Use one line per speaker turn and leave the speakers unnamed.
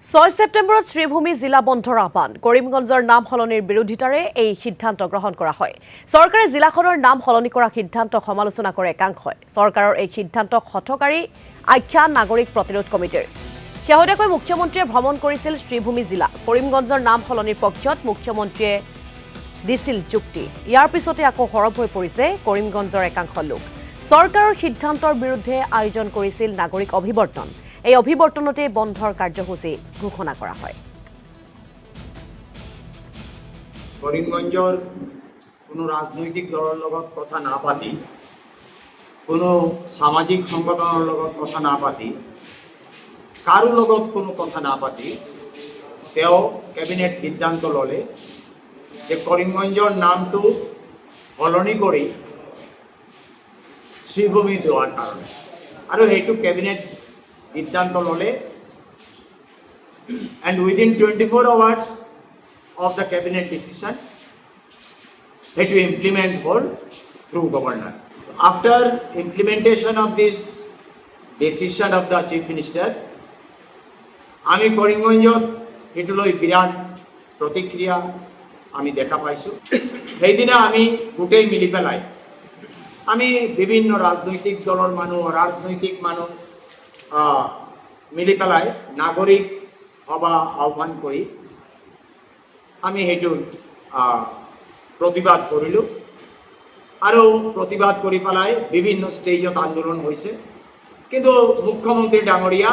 6 ছেপ্টেম্বৰত শ্ৰীভূমি জিলা বন্ধৰ আহ্বান কৰিমগঞ্জৰ নাম সলনিৰ বিৰোধিতাৰে এই সিদ্ধান্ত গ্ৰহণ কৰা হয়। চৰকাৰে জিলাখনৰ নাম সলনি কৰা সিদ্ধান্তক সমালোচনা কৰে একাংশই। চৰকাৰৰ এই সিদ্ধান্তক হঠকাৰী আখ্যা নাগৰিক প্ৰতিৰোধ কমিটিৰ। শেহতীয়াকৈ মুখ্যমন্ত্ৰীয়ে ভ্ৰমণ কৰিছিল শ্ৰীভূমি জিলা। কৰিমগঞ্জৰ নাম সলনিৰ পক্ষত মুখ্যমন্ত্ৰীয়ে দিছিল যুক্তি। ইয়াৰ পিছতে আকৌ সৰব হৈ পৰিছে কৰিমগঞ্জৰ একাংশ লোক। চৰকাৰৰ সিদ্ধান্তৰ বিৰুদ্ধে আয়োজন কৰিছিল নাগৰিক অভিৱৰ্তন। এই অভিৱৰ্তনতে বন্ধৰ কাৰ্যসূচী ঘোষণা কৰা হয়।
কৰিমগঞ্জৰ কোনো ৰাজনৈতিক দলৰ লগত কথা নাপাতি, কোনো সামাজিক সংগঠনৰ লগত কথা নাপাতি, কাৰো লগত কোনো কথা নাপাতি তেওঁ কেবিনেট সিদ্ধান্ত ল'লে যে কৰিমগঞ্জৰ নামটো সলনি কৰি শ্ৰীভূমি দেওয়াৰ কাৰণে আৰু সেইটো কেবিনেট সিদ্ধান্ত ল'লে and within 24 hours of the cabinet decision it will implement whole through governor. After implementation of this decision of the chief minister, আমি কৰিমগঞ্জত এটো লৈ বিৰাট প্ৰতিক্ৰিয়া আমি দেখা পাইছো। সেইদিনা আমি গোটেই মিলি পেলাই আমি বিভিন্ন ৰাজনৈতিক দলৰ মানুহ মিলি পেলাই নাগৰিক সভা আহ্বান কৰি আমি সেইটো প্ৰতিবাদ কৰিলোঁ আৰু প্ৰতিবাদ কৰি পেলাই বিভিন্ন ষ্টেজত আন্দোলন হৈছে। কিন্তু মুখ্যমন্ত্ৰী ডাঙৰীয়া